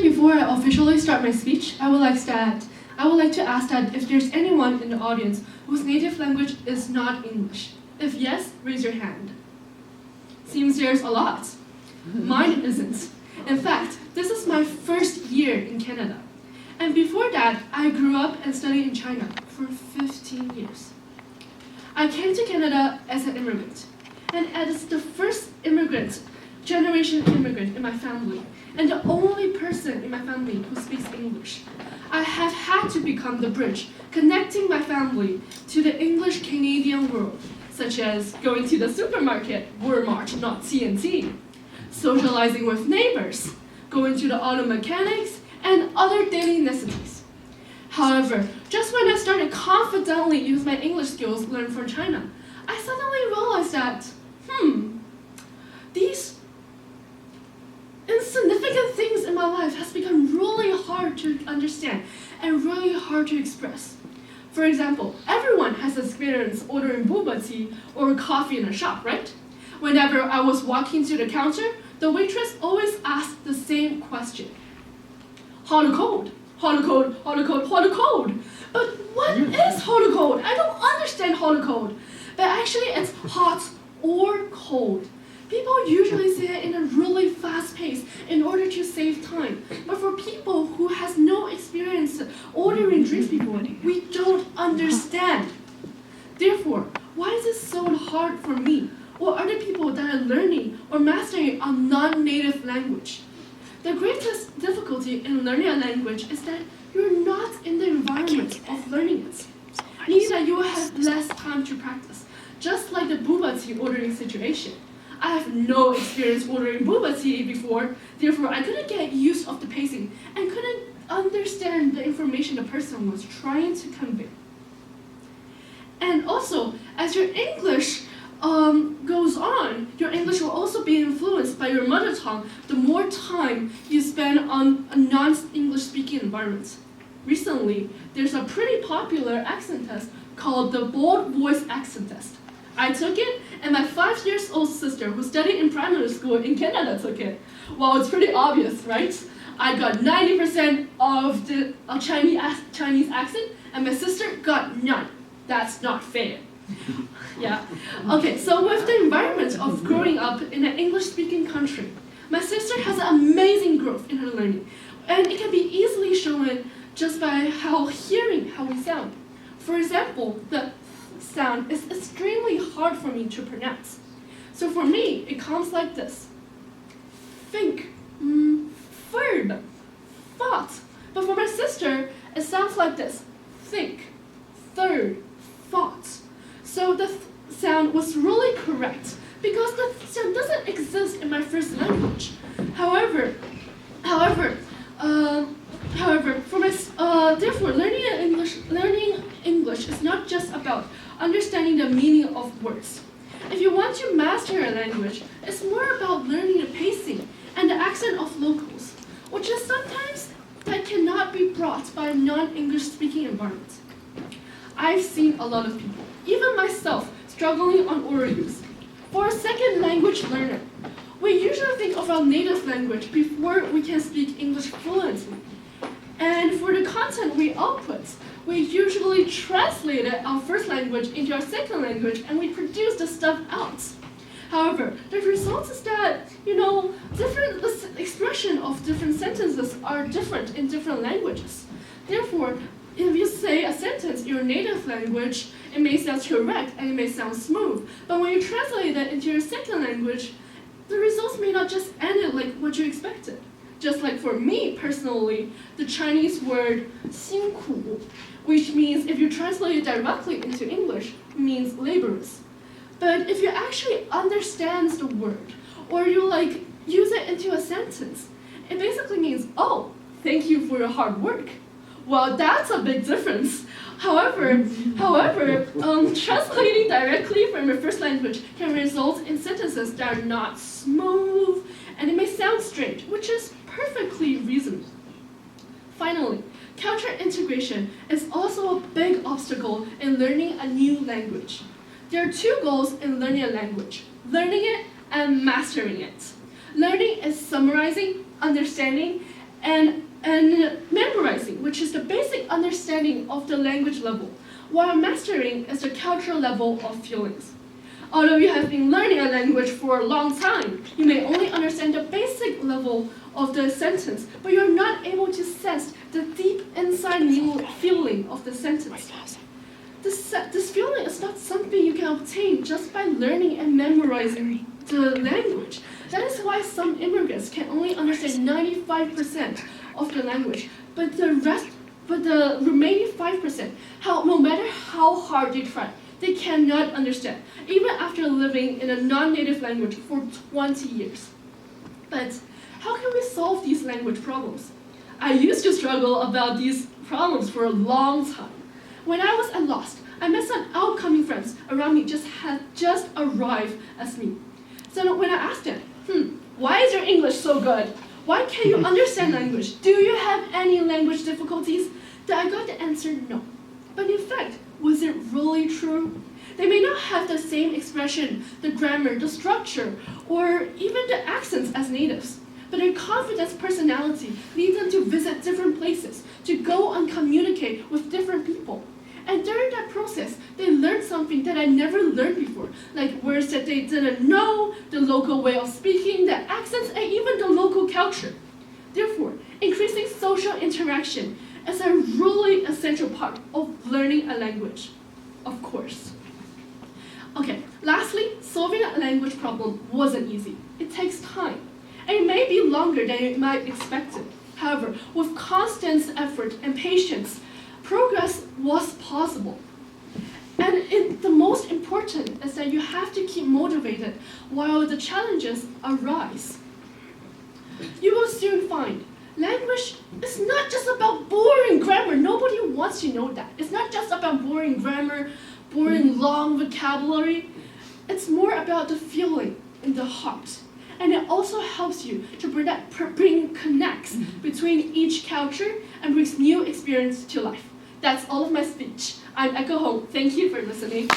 Before I officially start my speech, I would like to ask that if there's anyone in the audience whose native language is not English. If yes, raise your hand. Seems there's a lot. Mine isn't. In fact, this is my first year in Canada. And before that, I grew up and studied in China for 15 years. I came to Canada as an immigrant, and as the first generation immigrant in my family, and the only person in my family who speaks English, I have had to become the bridge connecting my family to the English Canadian world, such as going to the supermarket, Walmart, not TNT, socializing with neighbors, going to the auto mechanics, and other daily necessities. However, just when I started confidently use my English skills learned from China, I suddenly realized that, these insignificant things in my life has become really hard to understand and really hard to express. For example, everyone has experienced ordering boba tea or coffee in a shop, right? Whenever I was walking to the counter, the waitress always asked the same question. Hot or cold? Hot or cold? Hot or cold? Hot or cold? But what is hot or cold? I don't understand hot or cold. But actually it's hot or cold. People usually say it in a really fast pace in order to save time. But for people who has no experience ordering drinks before, we don't understand. Therefore, why is it so hard for me or other people that are learning or mastering a non-native language? The greatest difficulty in learning a language is that you're not in the environment of learning it, meaning that you will have less time to practice, just like the boba tea ordering situation. I have no experience ordering boba tea before, therefore I couldn't get used of the pacing and couldn't understand the information the person was trying to convey. And also, as your English goes on, your English will also be influenced by your mother tongue the more time you spend on a non-English speaking environment. Recently, there's a pretty popular accent test called the Bold Voice Accent Test. I took it, and my 5-year-old sister, who studied in primary school in Canada, took it. Well, it's pretty obvious, right? I got 90% of the Chinese accent, and my sister got none. That's not fair. Yeah. Okay, so with the environment of growing up in an English-speaking country, my sister has amazing growth in her learning, and it can be easily shown just by hearing how we sound. For example, the sound is extremely hard for me to pronounce. So for me, it comes like this. Think, verb, thought. But for my sister, it sounds like this. Think, third, thought. So the sound was really correct because the sound doesn't exist in my first language. However, therefore, learning English is not just about understanding the meaning of words. If you want to master a language, it's more about learning the pacing and the accent of locals, which is sometimes that cannot be brought by a non-English speaking environment. I've seen a lot of people, even myself, struggling on oral use. For a second language learner, we usually think of our native language before we can speak English fluently. And for the content we output, we usually translate our first language into our second language and we produce the stuff out. However, the result is that, the expression of different sentences are different in different languages. Therefore, if you say a sentence in your native language, it may sound correct and it may sound smooth. But when you translate it into your second language, the results may not just end it like what you expected. Just like for me personally, the Chinese word 辛苦, which means if you translate it directly into English, means laborious. But if you actually understand the word, or you use it into a sentence, it basically means, oh, thank you for your hard work. Well, that's a big difference. However, translating directly from your first language can result in sentences that are not smooth, and it may sound strange, which is perfectly reasonable. Finally, cultural integration is also a big obstacle in learning a new language. There are two goals in learning a language: learning it and mastering it. Learning is summarizing, understanding, and memorizing, which is the basic understanding of the language level, while mastering is the cultural level of feelings. Although you have been learning a language for a long time, you may only understand the basic level of the sentence, but you're not able to sense the deep inside feeling of the sentence. This feeling is not something you can obtain just by learning and memorizing the language. That is why some immigrants can only understand 95% of the language, but the remaining 5%, no matter how hard they try, they cannot understand, even after living in a non-native language for 20 years. But how can we solve these language problems? I used to struggle about these problems for a long time. When I was at Lost, I met some outcoming friends around me had just arrived as me. So when I asked them, why is your English so good? Why can't you understand language? Do you have any language difficulties? I got the answer no. But in fact, was it really true? They may not have the same expression, the grammar, the structure, or even the accents as natives. But their confident personality leads them to visit different places, to go and communicate with different people. And during that process, they learned something that I never learned before, like words that they didn't know, the local way of speaking, the accents, and even the local culture. Therefore, increasing social interaction is a really essential part of learning a language, of course. Okay, lastly, solving a language problem wasn't easy. It takes time, and it may be longer than you might expect it. However, with constant effort and patience, progress was possible. And the most important is that you have to keep motivated while the challenges arise. You will soon find language is not just about boring grammar. Nobody wants to know that. It's not just about boring grammar, boring long vocabulary. It's more about the feeling in the heart. And it also helps you to bring connects between each culture and brings new experience to life. That's all of my speech. I'm Echo Hong. Thank you for listening.